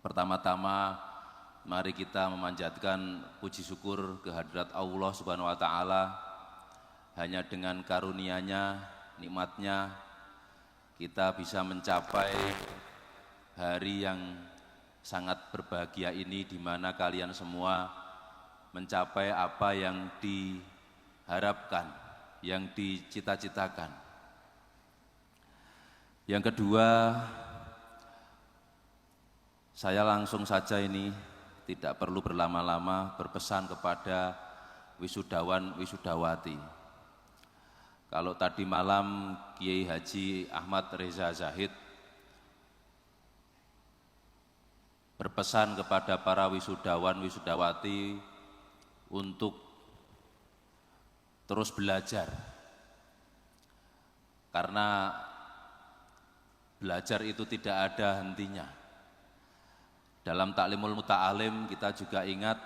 Pertama-tama mari kita memanjatkan puji syukur kehadirat Allah Subhanahu wa taala. Hanya dengan karunia-Nya, nikmat-Nya kita bisa mencapai hari yang sangat berbahagia ini, di mana kalian semua mencapai apa yang diharapkan, yang dicita-citakan. Yang kedua, saya langsung saja ini tidak perlu berlama-lama berpesan kepada wisudawan wisudawati. Kalau tadi malam Kiai Haji Ahmad Reza Zahid berpesan kepada para wisudawan wisudawati untuk terus belajar, karena belajar itu tidak ada hentinya. Dalam Ta'limul Muta'alim kita juga ingat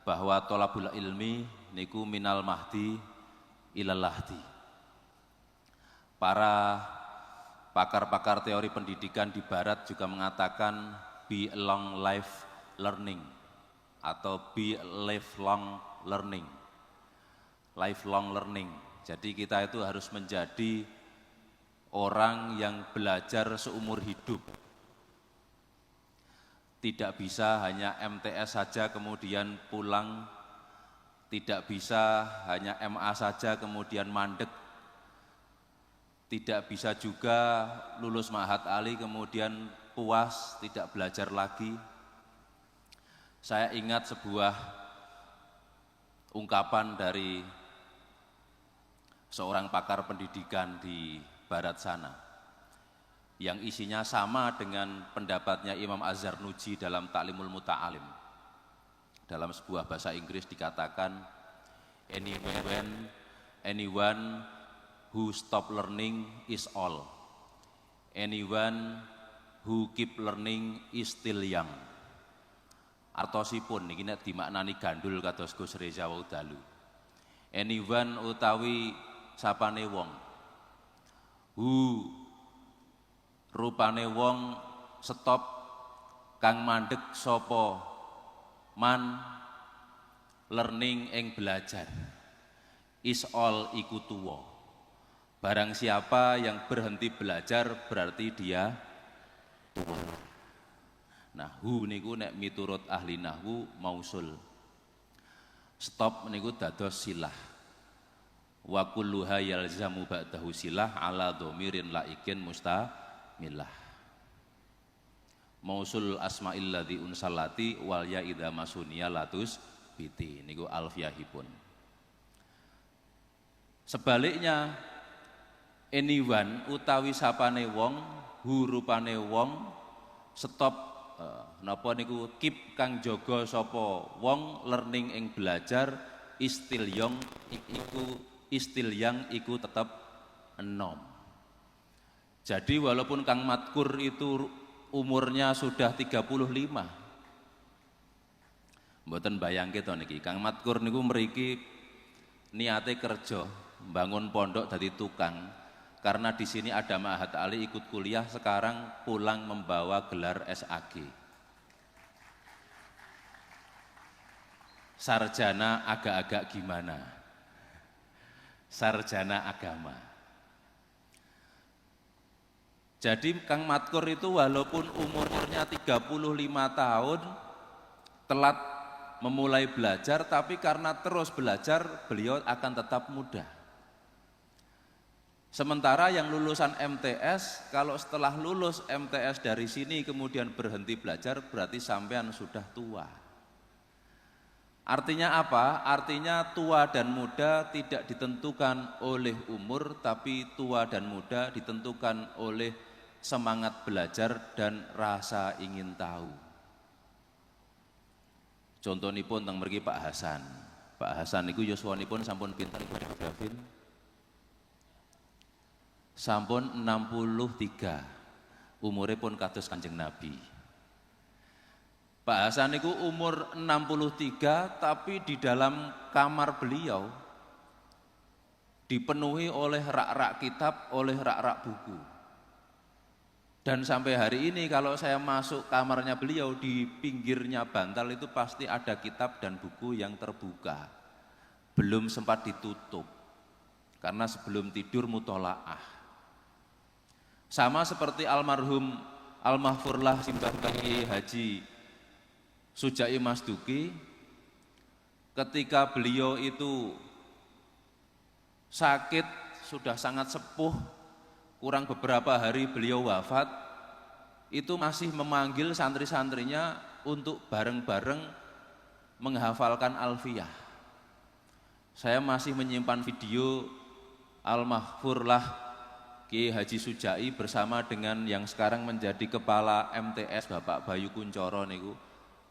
bahwa thalabul ilmi niku minal mahdi ilal lahdi. Para pakar-pakar teori pendidikan di barat juga mengatakan be a long life learning atau be a lifelong learning. Lifelong learning. Jadi kita itu harus menjadi orang yang belajar seumur hidup. Tidak bisa hanya MTS saja kemudian pulang, tidak bisa hanya MA saja kemudian mandek, tidak bisa juga lulus Ma'had Ali kemudian puas, tidak belajar lagi. Saya ingat sebuah ungkapan dari seorang pakar pendidikan di barat sana, yang isinya sama dengan pendapatnya Imam Az-Zarnuji dalam Ta'limul Muta'alim. Dalam sebuah bahasa Inggris dikatakan, anyone who stop learning is old. Anyone who keep learning is still young. Artosipun niki nek dimaknani gandul kados Gus Reza wau dalu. Anyone utawi sapane wong who rupane wong stop kang mandek sapa man learning ing belajar is all iku tuwa. Barang siapa yang berhenti belajar berarti dia tua. Nah, hu niku nek miturut ahli nahwu mausul. Stop niku dados silah. Wa kulluha yalzamu ba'dahu silah ala dhamirin laikin mustamilah. Mausul asma'il ladzi unsalati wal ya idza masuniya latus biti niku alfiyahipun. Sebaliknya anyone utawi sapane wong, hurupane wong, stop napa niku keep kang jaga sapa wong learning ing belajar still young iku tetap enom. Jadi walaupun Kang Matkur itu umurnya sudah 35, mboten bayangke to niki Kang Matkur niku mriki niate kerja bangun pondok dadi tukang, karena di sini ada Ma'had Ali ikut kuliah, sekarang pulang membawa gelar SAG. Sarjana agak-agak gimana? Sarjana agama. Jadi Kang Matkur itu walaupun umurnya 35 tahun telat memulai belajar, tapi karena terus belajar beliau akan tetap muda. Sementara yang lulusan MTS, kalau setelah lulus MTS dari sini kemudian berhenti belajar berarti sampean sudah tua. Artinya apa? Artinya tua dan muda tidak ditentukan oleh umur, tapi tua dan muda ditentukan oleh semangat belajar dan rasa ingin tahu. Contohipun teng mriki Pak Hasan. Pak Hasan niku yuswanipun sampun pinten Ibu Davin? Sampun 63. Umure pun kados Kanjeng Nabi. Pak Hasan itu umur 63, tapi di dalam kamar beliau dipenuhi oleh rak-rak kitab, oleh rak-rak buku. Dan sampai hari ini kalau saya masuk kamarnya beliau, di pinggirnya bantal itu pasti ada kitab dan buku yang terbuka. Belum sempat ditutup, karena sebelum tidur mutolaah. Sama seperti almarhum Al-Mahfurlah Simbah Kiai Haji Sujai Mas Duki, ketika beliau itu sakit, sudah sangat sepuh, kurang beberapa hari beliau wafat, itu masih memanggil santri-santrinya untuk bareng-bareng menghafalkan Alfiyah. Saya masih menyimpan video Al-Mahfurlah Kiai Haji Sujai bersama dengan yang sekarang menjadi kepala MTS Bapak Bayu Kuncoro niku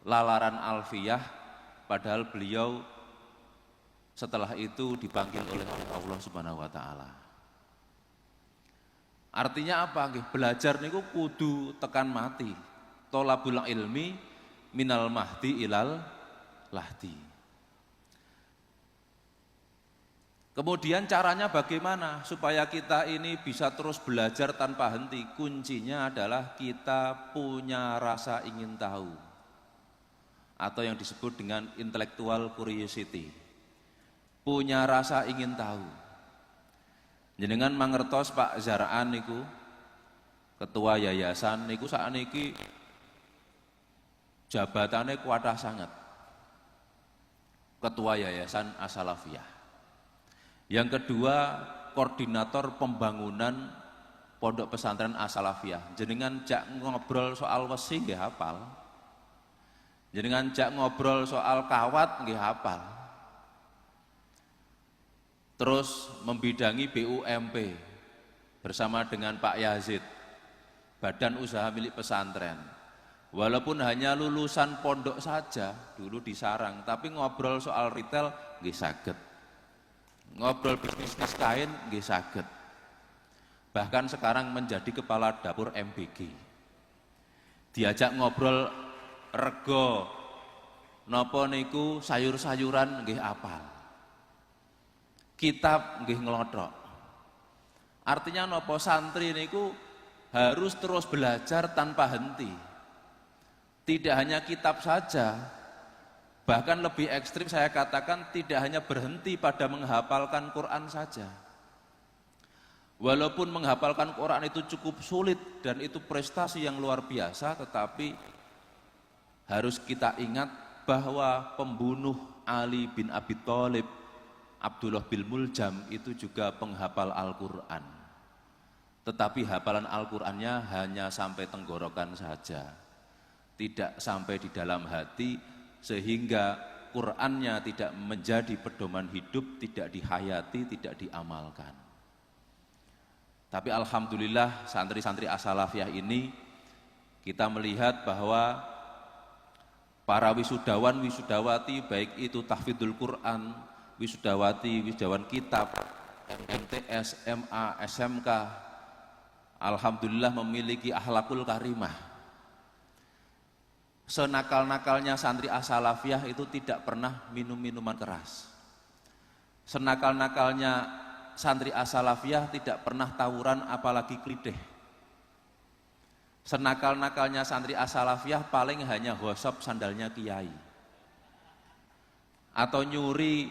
lalaran Alfiyah, padahal beliau setelah itu dipanggil oleh Allah Subhanahu wa taala. Artinya apa? Belajar niku kudu tekan mati. Tolabul ilmi minal mahdi ilal lahdi. Kemudian caranya bagaimana supaya kita ini bisa terus belajar tanpa henti? Kuncinya adalah kita punya rasa ingin tahu, atau yang disebut dengan intellectual curiosity. Punya rasa ingin tahu. Jenengan mangertos Pak Zaraan niku ketua yayasan niku sakniki jabatannya kuatah sangat. Ketua Yayasan As-Salafiyah. Yang kedua, koordinator pembangunan Pondok Pesantren As-Salafiyah. Jenengan jak ngobrol soal wesi nggih hafal. Jenengan jak ngobrol soal kawat nggih hafal. Terus membidangi BUMP bersama dengan Pak Yazid, badan usaha milik pesantren. Walaupun hanya lulusan pondok saja dulu di Sarang, tapi ngobrol soal retail nggih saged. Ngobrol bisnis kain nggih saged. Bahkan sekarang menjadi kepala dapur MBG. Diajak ngobrol rego napa niku sayur-sayuran nggih apal. Kitab nggih nglothok. Artinya napa, santri niku harus terus belajar tanpa henti. Tidak hanya kitab saja, bahkan lebih ekstrim saya katakan tidak hanya berhenti pada menghafalkan Quran saja. Walaupun menghafalkan Quran itu cukup sulit dan itu prestasi yang luar biasa, tetapi harus kita ingat bahwa pembunuh Ali bin Abi Thalib, Abdullah bin Muljam itu juga penghafal Al-Quran. Tetapi hafalan Al-Qurannya hanya sampai tenggorokan saja, tidak sampai di dalam hati, sehingga Qurannya tidak menjadi pedoman hidup, tidak dihayati, tidak diamalkan. Tapi alhamdulillah santri-santri As-Salafiyah ini kita melihat bahwa para wisudawan, wisudawati, baik itu tahfidzul Quran, wisudawati, wisudawan kitab, MTS, MA, SMK, alhamdulillah memiliki akhlakul karimah. Senakal-nakalnya santri As-Salafiyah itu tidak pernah minum minuman keras. Senakal-nakalnya santri As-Salafiyah tidak pernah tawuran apalagi klideh. Senakal-nakalnya santri As-Salafiyah paling hanya gosop sandalnya kiai, atau nyuri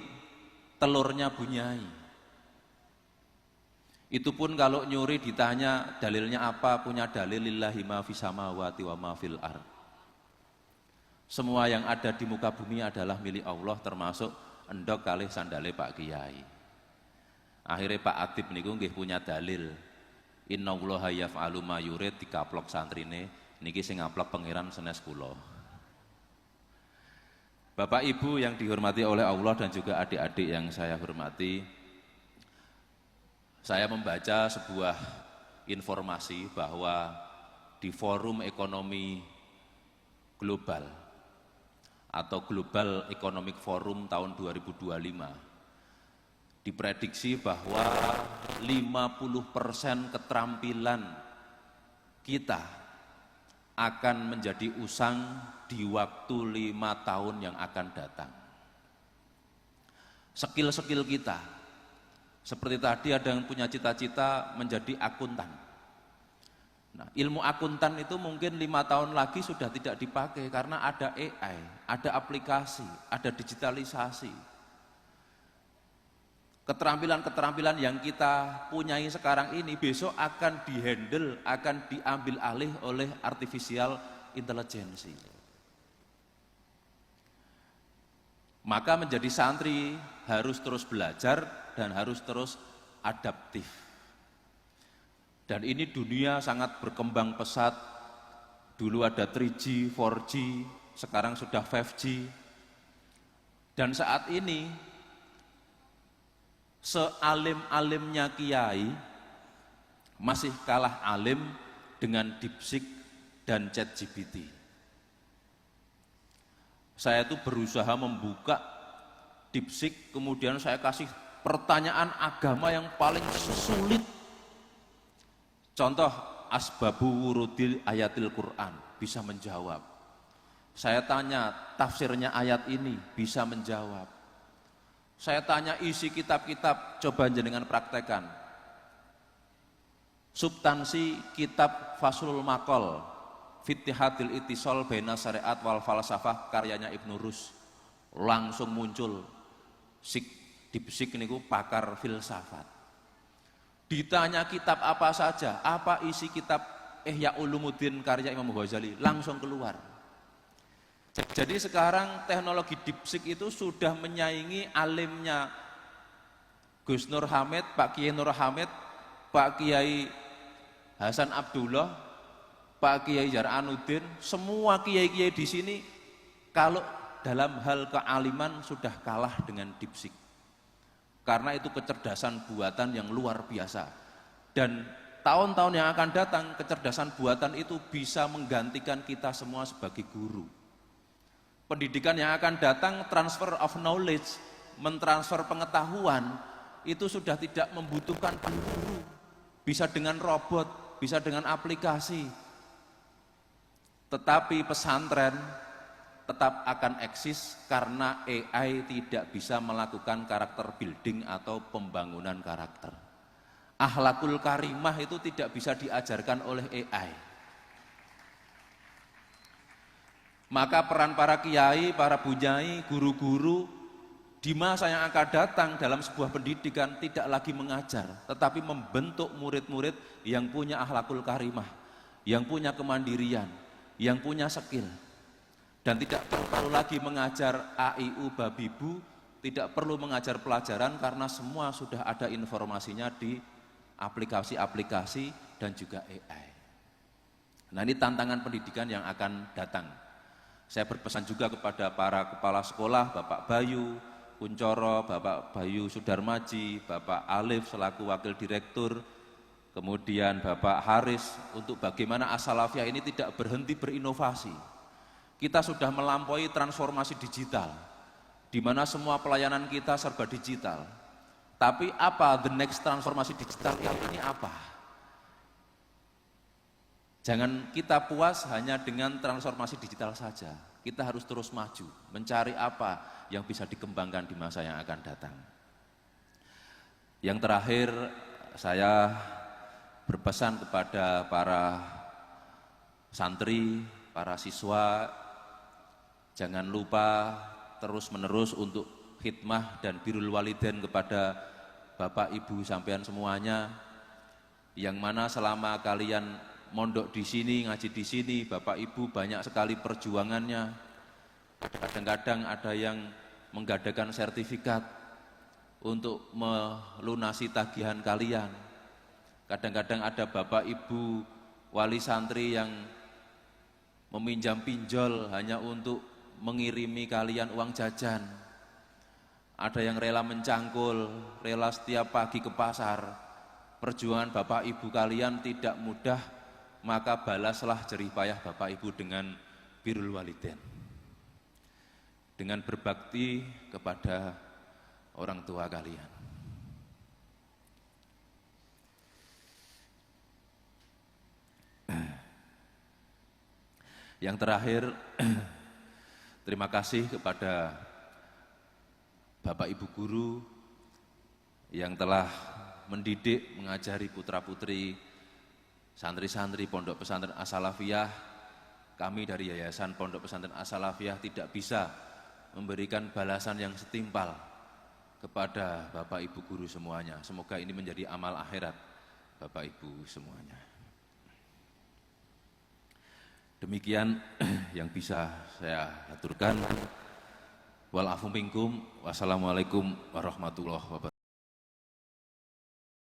telurnya bunyai. Itu pun kalau nyuri ditanya dalilnya apa, punya dalil lillahi ma fis samawati wa ma fil ard. Semua yang ada di muka bumi adalah milik Allah, termasuk endok kalih sandale Pak Kiai. Akhirnya Pak Adib niku nggih punya dalil. Innallaha yaf'alu ma yurid, dikaplok santrine, niki sing ngaplok pangeran senes kula. Bapak Ibu yang dihormati oleh Allah dan juga adik-adik yang saya hormati, saya membaca sebuah informasi bahwa di Forum Ekonomi Global atau Global Economic Forum tahun 2025 diprediksi bahwa 50% keterampilan kita akan menjadi usang di waktu 5 tahun yang akan datang. Skill-skill kita, seperti tadi ada yang punya cita-cita menjadi akuntan, Nah, ilmu akuntan itu mungkin 5 tahun lagi sudah tidak dipakai karena ada AI, ada aplikasi, ada digitalisasi. Keterampilan-keterampilan yang kita punyai sekarang ini besok akan dihandle, akan diambil alih oleh artificial intelligence. Maka menjadi santri harus terus belajar dan harus terus adaptif. Dan ini dunia sangat berkembang pesat. Dulu ada 3G, 4G, sekarang sudah 5G. Dan saat ini sealim-alimnya kiai masih kalah alim dengan DeepSeek dan ChatGPT. Saya itu berusaha membuka DeepSeek, kemudian saya kasih pertanyaan agama yang paling sulit. Contoh, asbabu wurudil ayatil Quran, bisa menjawab. Saya tanya tafsirnya ayat ini, bisa menjawab. Saya tanya isi kitab-kitab, coba jenengan praktekan. Substansi kitab Faslul Maqal, Fittihatil Ittisal Baina Syariat wal Falsafah, karyanya Ibnu Rus. Langsung muncul DeepSeek niku pakar filsafat. Ditanya kitab apa saja, apa isi kitab Ihya Ulumuddin karya Imam Ghazali, langsung keluar. Jadi sekarang teknologi DeepSeek itu sudah menyaingi alimnya Gus Nur Hamid, Pak Kiai Nur Hamid, Pak Kiai Hasan Abdullah, Pak Kiai Jar'anuddin, semua kiai-kiai di sini kalau dalam hal kealiman sudah kalah dengan DeepSeek. Karena itu kecerdasan buatan yang luar biasa. Dan tahun-tahun yang akan datang, kecerdasan buatan itu bisa menggantikan kita semua sebagai guru. Pendidikan yang akan datang, transfer of knowledge, mentransfer pengetahuan, itu sudah tidak membutuhkan guru. Bisa dengan robot, bisa dengan aplikasi. Tetapi pesantren tetap akan eksis karena AI tidak bisa melakukan karakter building atau pembangunan karakter. Akhlakul karimah itu tidak bisa diajarkan oleh AI. Maka peran para kiai, para bunyai, guru-guru di masa yang akan datang dalam sebuah pendidikan tidak lagi mengajar, tetapi membentuk murid-murid yang punya akhlakul karimah, yang punya kemandirian, yang punya skill. Dan tidak perlu lagi mengajar A, I, U, babi, bu, tidak perlu mengajar pelajaran karena semua sudah ada informasinya di aplikasi-aplikasi dan juga AI. Nah, ini tantangan pendidikan yang akan datang. Saya berpesan juga kepada para kepala sekolah, Bapak Bayu Kuncoro, Bapak Bayu Sudarmaji, Bapak Alif selaku Wakil Direktur, kemudian Bapak Haris, untuk bagaimana As-Salafiyah ini tidak berhenti berinovasi. Kita sudah melampaui transformasi digital, di mana semua pelayanan kita serba digital. Tapi apa the next transformasi digital ini apa? Jangan kita puas hanya dengan transformasi digital saja. Kita harus terus maju, mencari apa yang bisa dikembangkan di masa yang akan datang. Yang terakhir, saya berpesan kepada para santri, para siswa, jangan lupa terus-menerus untuk khidmah dan birrul walidain kepada Bapak Ibu sampean semuanya, yang mana selama kalian mondok di sini, ngaji di sini, Bapak Ibu banyak sekali perjuangannya. Kadang-kadang ada yang menggadaikan sertifikat untuk melunasi tagihan kalian. Kadang-kadang ada Bapak Ibu wali santri yang meminjam pinjol hanya untuk mengirimi kalian uang jajan. Ada yang rela mencangkul, rela setiap pagi ke pasar. Perjuangan Bapak Ibu kalian tidak mudah, maka balaslah jerih payah Bapak Ibu dengan birrul walidain, dengan berbakti kepada orang tua kalian. Yang terakhir, terima kasih kepada Bapak Ibu guru yang telah mendidik, mengajari putra-putri santri-santri Pondok Pesantren As-Salafiyah, kami dari Yayasan Pondok Pesantren As-Salafiyah tidak bisa memberikan balasan yang setimpal kepada Bapak Ibu guru semuanya. Semoga ini menjadi amal akhirat Bapak Ibu semuanya. Demikian yang bisa saya aturkan. Wal afu minkum. Wassalamualaikum warahmatullahi wabarakatuh.